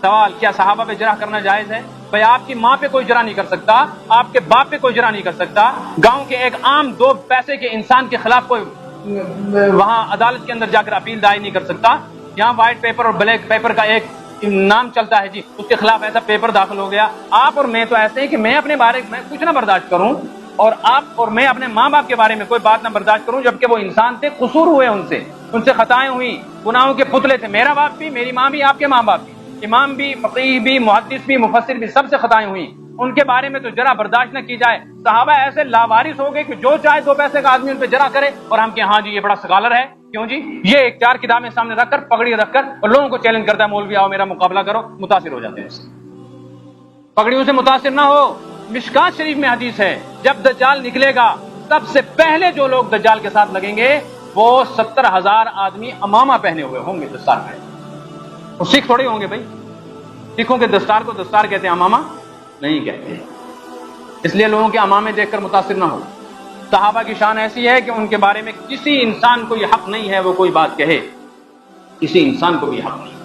سوال، کیا صحابہ پہ جرح کرنا جائز ہے؟ بھائی آپ کی ماں پہ کوئی جرح نہیں کر سکتا، آپ کے باپ پہ کوئی جرح نہیں کر سکتا، گاؤں کے ایک عام 2 پیسے کے انسان کے خلاف کوئی وہاں عدالت کے اندر جا کر اپیل دائر نہیں کر سکتا۔ یہاں وائٹ پیپر اور بلیک پیپر کا ایک نام چلتا ہے، جی اس کے خلاف ایسا پیپر داخل ہو گیا۔ آپ اور میں تو ایسے ہیں کہ میں اپنے بارے میں کچھ نہ برداشت کروں، اور آپ اور میں اپنے ماں باپ کے بارے میں کوئی بات نہ برداشت کروں، جبکہ وہ انسان تھے، قصور ہوئے ان سے خطائیں ہوئی، گناہوں کے پتلے تھے۔ میرا باپ بھی، میری ماں بھی، آپ کے ماں باپ بھی، امام بھی، فقیہ بھی، محدث بھی، مفسر بھی، سب سے خطائیں ہوئی، ان کے بارے میں تو جرح برداشت نہ کی جائے۔ صحابہ ایسے لاوارث ہو گئے کہ جو چاہے 2 پیسے کا آدمی ان پہ جرح کرے، اور ہم کہ ہاں جی یہ بڑا سکالر ہے، کیوں جی یہ 1-4 کتابیں سامنے رکھ کر، پگڑی رکھ کر، اور لوگوں کو چیلنج کرتا ہے، مولوی آؤ میرا مقابلہ کرو، متاثر ہو جاتے ہیں اس سے۔ پگڑیوں سے متاثر نہ ہو۔ مشکات شریف میں حدیث ہے، جب دجال نکلے گا سب سے پہلے جو لوگ دجال کے ساتھ لگیں گے وہ 70,000 آدمی امامہ پہنے ہوئے ہوں گے، دستار پہ۔ وہ سکھ تھوڑے ہوں گے بھائی، سکھوں کے دستار کو دستار کہتے ہیں، امامہ نہیں کہتے، اس لیے لوگوں کے امامے دیکھ کر متاثر نہ ہو۔ صحابہ کی شان ایسی ہے کہ ان کے بارے میں کسی انسان کو یہ حق نہیں ہے وہ کوئی بات کہے، کسی انسان کو بھی حق نہیں۔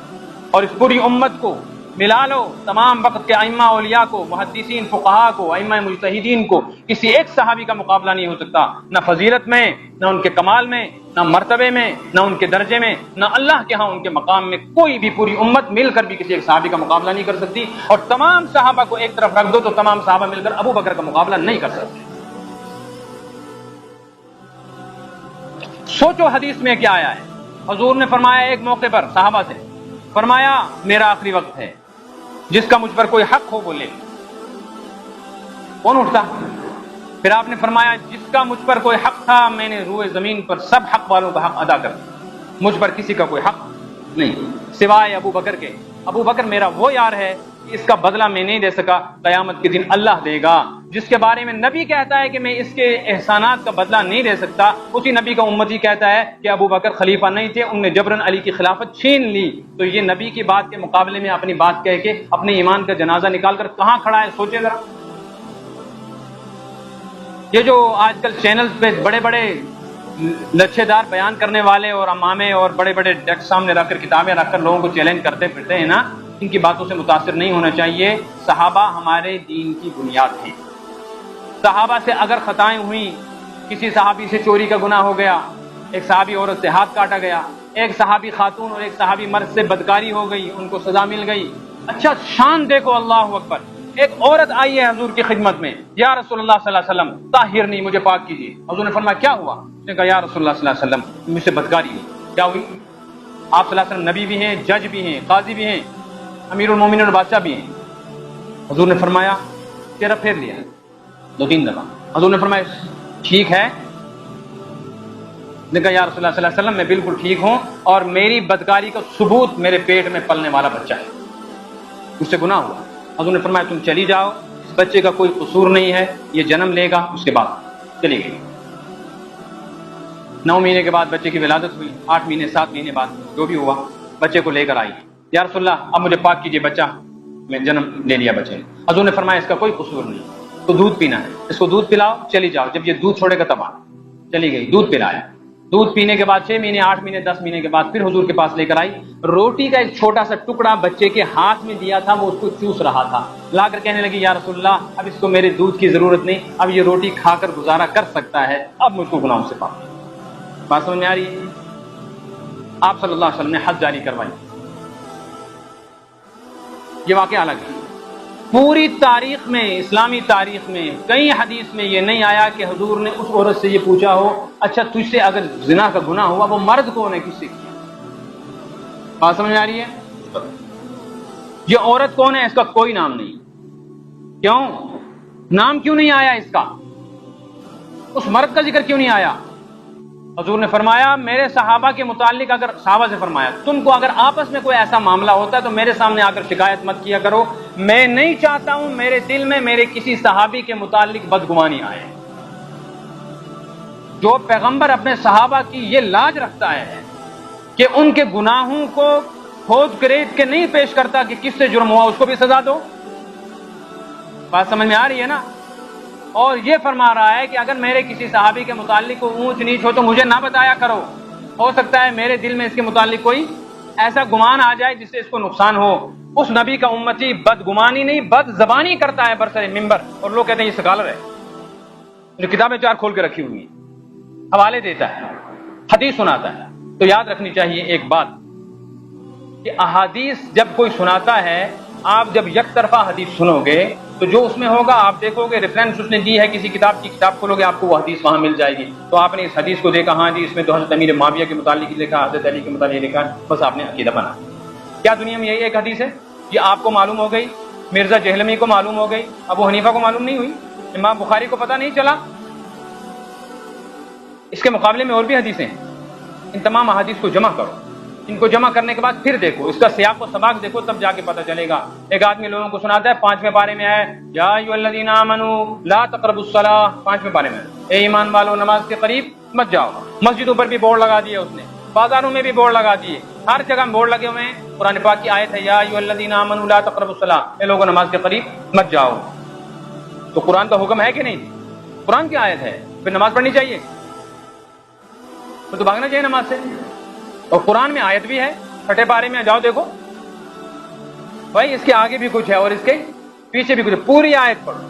اور اس پوری امت کو ملا لو، تمام وقت کے ائمہ اولیاء کو، محدثین فقہاء کو، ائمہ مجتہدین کو، کسی ایک صحابی کا مقابلہ نہیں ہو سکتا، نہ فضیلت میں، نہ ان کے کمال میں، نہ مرتبے میں، نہ ان کے درجے میں، نہ اللہ کے ہاں ان کے مقام میں۔ کوئی بھی پوری امت مل کر بھی کسی ایک صحابی کا مقابلہ نہیں کر سکتی، اور تمام صحابہ کو ایک طرف رکھ دو تو تمام صحابہ مل کر ابو بکر کا مقابلہ نہیں کر سکتے۔ سوچو حدیث میں کیا آیا ہے، حضور نے فرمایا ایک موقع پر صحابہ سے، فرمایا میرا آخری وقت ہے، جس کا مجھ پر کوئی حق ہو بولے۔ کون اٹھتا؟ پھر آپ نے فرمایا جس کا مجھ پر کوئی حق تھا میں نے روئے زمین پر سب حق والوں کا حق ادا کر دیا، مجھ پر کسی کا کوئی حق نہیں سوائے ابو بکر کے۔ ابو بکر میرا وہ یار ہے کہ اس کا بدلہ میں نہیں دے سکا، قیامت کے دن اللہ دے گا۔ جس کے بارے میں نبی کہتا ہے کہ میں اس کے احسانات کا بدلہ نہیں دے سکتا، اسی نبی کا امتی کہتا ہے کہ ابو بکر خلیفہ نہیں تھے، ان نے جبرن علی کی خلافت چھین لی۔ تو یہ نبی کی بات کے مقابلے میں اپنی بات کہہ کے اپنے ایمان کا جنازہ نکال کر کہاں کھڑا ہے، سوچے ذرا۔ یہ جو آج کل چینلز پہ بڑے بڑے لچھے دار بیان کرنے والے اور امامے اور بڑے بڑے ڈیسک سامنے رکھ کر، کتابیں رکھ کر لوگوں کو چیلنج کرتے پھرتے ہیں نا، ان کی باتوں سے متاثر نہیں ہونا چاہیے۔ صحابہ ہمارے دین کی بنیاد ہیں۔ صحابہ سے اگر خطائیں ہوئیں، کسی صحابی سے چوری کا گناہ ہو گیا، ایک صحابی عورت سے ہاتھ کاٹا گیا، ایک صحابی خاتون اور ایک صحابی مرد سے بدکاری ہو گئی، ان کو سزا مل گئی، اچھا شان دیکھو، اللہ اکبر۔ ایک عورت آئی ہے حضور کی خدمت میں، یا رسول اللہ صلی اللہ علیہ وسلم طاہرنی، مجھے پاک کیجیے۔ حضور نے فرمایا کیا ہوا؟ اس نے کہا یا رسول اللہ صلی اللہ علیہ وسلم مجھ سے بدکاری ہوئی۔ کیا ہوئی؟ آپ صلی اللہ علیہ وسلم نبی بھی ہیں، جج بھی ہیں، قاضی بھی ہیں، امیر المومنین اور بادشاہ بھی ہیں۔ حضور نے فرمایا چہرہ پھیر لیا 2-3 دفعہ۔ حضور نے فرمایا ٹھیک ہے؟ نے کہا یا رسول اللہ صلی اللہ علیہ وسلم میں بالکل ٹھیک ہوں، اور میری بدکاری کا ثبوت میرے پیٹ میں پلنے والا بچہ ہے، مجھ سے گناہ ہوا۔ حضور نے فرمایا تم چلی جاؤ، اس بچے کا کوئی قصور نہیں ہے، یہ جنم لے گا۔ اس کے بعد چلی گئی۔ 9 مہینے کے بعد بچے کی ولادت ہوئی، 8 مہینے 7 مہینے بعد جو بھی ہوا، بچے کو لے کر آئی۔ یا رسول اللہ اب مجھے پاک کیجیے، بچہ میں جنم لے لیا بچے نے۔ حضور نے فرمایا اس کا کوئی قصور نہیں، تو دودھ پینا ہے، اس کو دودھ پلاؤ، چلی جاؤ۔ جب یہ دودھ چھوڑے گا تب آ، چلی گئی، دودھ پلایا۔ دودھ پینے کے بعد 6 مہینے 8 مہینے 10 مہینے کے بعد پھر حضور کے پاس لے کر آئی۔ روٹی کا ایک چھوٹا سا ٹکڑا بچے کے ہاتھ میں دیا تھا، وہ اس کو چوس رہا تھا۔ لا کر کہنے لگی یا رسول اللہ اب اس کو میرے دودھ کی ضرورت نہیں، اب یہ روٹی کھا کر گزارا کر سکتا ہے، اب مجھ کو گناہوں سے پاک۔ بات سمجھ میں آ رہی ہے؟ آپ صلی اللہ علیہ وسلم نے حد جاری کروائی۔ یہ واقعہ الگ ہے۔ پوری تاریخ میں، اسلامی تاریخ میں کئی حدیث میں یہ نہیں آیا کہ حضور نے اس عورت سے یہ پوچھا ہو اچھا تجھ سے اگر زنا کا گناہ ہوا وہ مرد کون ہے، کس سے کیا؟ بات سمجھ میں آ رہی ہے؟ یہ عورت کون ہے اس کا کوئی نام نہیں۔ کیوں نام کیوں نہیں آیا اس کا؟ اس مرد کا ذکر کیوں نہیں آیا؟ حضور نے فرمایا میرے صحابہ کے متعلق، اگر صحابہ سے فرمایا تم کو اگر آپس میں کوئی ایسا معاملہ ہوتا ہے تو میرے سامنے آ کر شکایت مت کیا کرو، میں نہیں چاہتا ہوں میرے دل میں میرے کسی صحابی کے متعلق بدگمانی آئے۔ جو پیغمبر اپنے صحابہ کی یہ لاج رکھتا ہے کہ ان کے گناہوں کو کھود کریت کے نہیں پیش کرتا کہ کس سے جرم ہوا اس کو بھی سزا دو۔ بات سمجھ میں آ رہی ہے نا؟ اور یہ فرما رہا ہے کہ اگر میرے کسی صحابی کے متعلق کوئی اونچ نیچ ہو تو مجھے نہ بتایا کرو، ہو سکتا ہے میرے دل میں اس کے متعلق کوئی ایسا گمان آ جائے جس سے اس کو نقصان ہو۔ اس نبی کا امتی بدگمانی نہیں بد زبانی کرتا ہے برسر ممبر، اور لوگ کہتے ہیں یہ سکالر ہے جو کتابیں 4 کھول کے رکھی ہوئی ہیں، حوالے دیتا ہے، حدیث سناتا ہے۔ تو یاد رکھنی چاہیے ایک بات کہ احادیث جب کوئی سناتا ہے، آپ جب یک طرفہ حدیث سنو گے تو جو اس میں ہوگا آپ دیکھو گے ریفرنس اس نے دی ہے کسی کتاب کی، کتاب کھولو گے آپ کو وہ حدیث وہاں مل جائے گی، تو آپ نے اس حدیث کو دیکھا، ہاں جی اس میں تو حضرت امیر معاویہ کے متعلق لکھا، حضرت علی کے متعلق لکھا، بس آپ نے عقیدہ بنا۔ کیا دنیا میں یہی ایک حدیث ہے؟ یہ آپ کو معلوم ہو گئی، مرزا جہلمی کو معلوم ہو گئی، ابو حنیفہ کو معلوم نہیں ہوئی، امام بخاری کو پتہ نہیں چلا؟ اس کے مقابلے میں اور بھی حدیثیں ہیں۔ ان تمام احادیث کو جمع کرو، ان کو جمع کرنے کے بعد پھر دیکھو، اس کا سیاق و سباق دیکھو، تب جا کے پتہ چلے گا۔ ایک آدمی لوگوں کو سناتا ہے 5ویں پارے میں ہے یا ایھا الذین آمنوا لا تقربوا الصلاۃ، 5ویں پارے میں اے ایمان والو نماز کے قریب مت جاؤ۔ مسجدوں پر بھی بورڈ لگا دیے اس نے، بازاروں میں بھی بورڈ لگا دیے، ہر جگہ بورڈ لگے ہوئے ہیں۔ قرآن پاک کی آیت ہے یا ایھا الذین آمنوا لا تقربوا الصلاۃ، اے لوگوں نماز کے قریب مت جاؤ۔ تو قرآن کا حکم ہے کہ نہیں؟ قرآن کی آیت ہے، پھر نماز پڑھنی چاہیے، تو بھاگنا چاہیے نماز سے۔ اور قرآن میں آیت بھی ہے، 6 پارے میں جاؤ دیکھو بھائی، اس کے آگے بھی کچھ ہے اور اس کے پیچھے بھی کچھ ہے۔ پوری آیت پڑھو،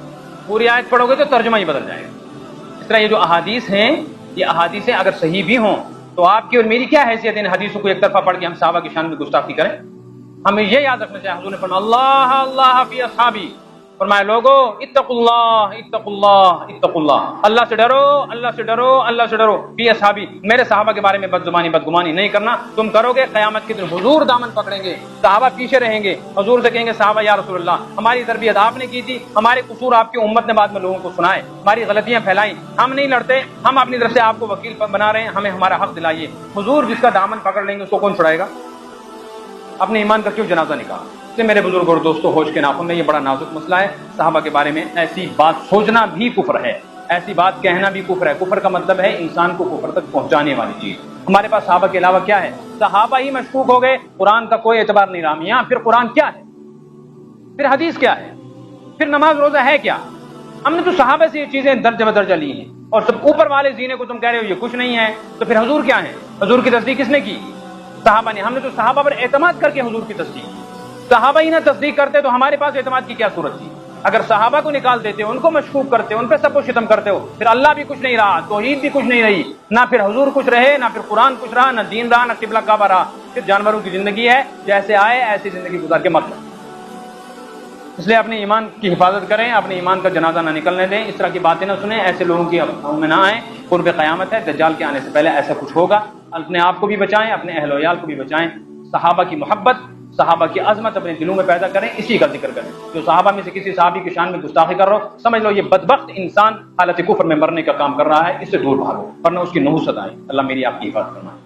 پوری آیت پڑھو گے تو ترجمہ ہی بدل جائے گا۔ اس طرح یہ جو احادیث ہیں، یہ احادیثیں اگر صحیح بھی ہوں تو آپ کی اور میری کیا حیثیت ہے ان حدیثوں کو ایک طرفہ پڑھ کے ہم صحابہ کی شان میں گستاخی کریں؟ ہمیں یہ یاد رکھنا چاہیے، حضور نے فرمایا اللہ اللہ فی اصحابی، فرمایا لوگو اتقوا اللہ اتقوا اللہ اتقوا اللہ، اللہ سے ڈرو اللہ سے ڈرو اللہ سے ڈرو، فی اصحابی، میرے صحابہ کے بارے میں بد گمانی نہیں کرنا۔ تم کرو گے قیامت کے دن حضور دامن پکڑیں گے، صحابہ پیچھے رہیں گے، حضور سے کہیں گے صحابہ یا رسول اللہ ہماری تربیت آپ نے کی تھی، ہمارے قصور آپ کی امت نے بعد میں لوگوں کو سنائے، ہماری غلطیاں پھیلائیں، ہم نہیں لڑتے، ہم اپنی طرف سے آپ کو وکیل بنا رہے ہیں، ہمیں ہمارا حق دلائیے۔ حضور جس کا دامن پکڑ لیں گے اس کو کون چھڑائے گا؟ اپنے ایمان کا کیوں جنازہ نکالا؟ اس لیے میرے بزرگ اور دوستوں، ہوش کے ناخن میں یہ بڑا نازک مسئلہ ہے۔ صحابہ کے بارے میں ایسی بات سوچنا بھی کفر ہے، ایسی بات کہنا بھی کفر ہے۔ کفر کا مطلب ہے انسان کو کفر تک پہنچانے والی چیز۔ ہمارے پاس صحابہ کے علاوہ کیا ہے؟ صحابہ ہی مشکوک ہو گئے، قرآن کا کوئی اعتبار نہیں رہا۔ میاں پھر قرآن کیا ہے؟ پھر حدیث کیا ہے؟ پھر نماز روزہ ہے کیا؟ ہم نے تو صحابہ سے یہ چیزیں درجہ بدرجہ لی ہیں، اور سب اوپر والے زینے کو تم کہہ رہے ہو یہ کچھ نہیں ہے، تو پھر حضور کیا ہے؟ حضور کی تصدیق کس نے کی؟ صحابہ نے۔ ہم نے تو صحابہ پر اعتماد کر کے حضور کی تصدیق کی۔ صحابہ ہی نہ تصدیق کرتے تو ہمارے پاس اعتماد کی کیا صورت تھی؟ اگر صحابہ کو نکال دیتے، ان کو مشکوک کرتے، ان پہ سب کو ختم کرتے ہو، پھر اللہ بھی کچھ نہیں رہا، توحید بھی کچھ نہیں رہی، نہ پھر حضور کچھ رہے، نہ پھر قرآن کچھ رہا، نہ دین رہا، نہ قبلہ کعبہ رہا، پھر جانوروں کی زندگی ہے، جیسے آئے ایسی زندگی گزار کے مت لو۔ اس لیے اپنے ایمان کی حفاظت کریں، اپنے ایمان کا جنازہ نہ نکلنے دیں، اس طرح کی باتیں نہ سنیں، ایسے لوگوں کی افواہوں میں نہ آئیں۔ قرب قیامت ہے، دجال کے آنے سے پہلے ایسا کچھ ہوگا۔ اپنے آپ کو بھی بچائیں، اپنے اہل و عیال کو بھی بچائیں۔ صحابہ کی محبت، صحابہ کی عظمت اپنے دلوں میں پیدا کریں، اسی کا ذکر کریں۔ جو صحابہ میں سے کسی صحابی کی شان میں گستاخی کر رہا ہو، سمجھ لو یہ بدبخت انسان حالت کفر میں مرنے کا کام کر رہا ہے، اس سے دور بھاگو ورنہ اس کی نحوست آئے۔ اللہ میری آپ کی حفاظت فرمائے۔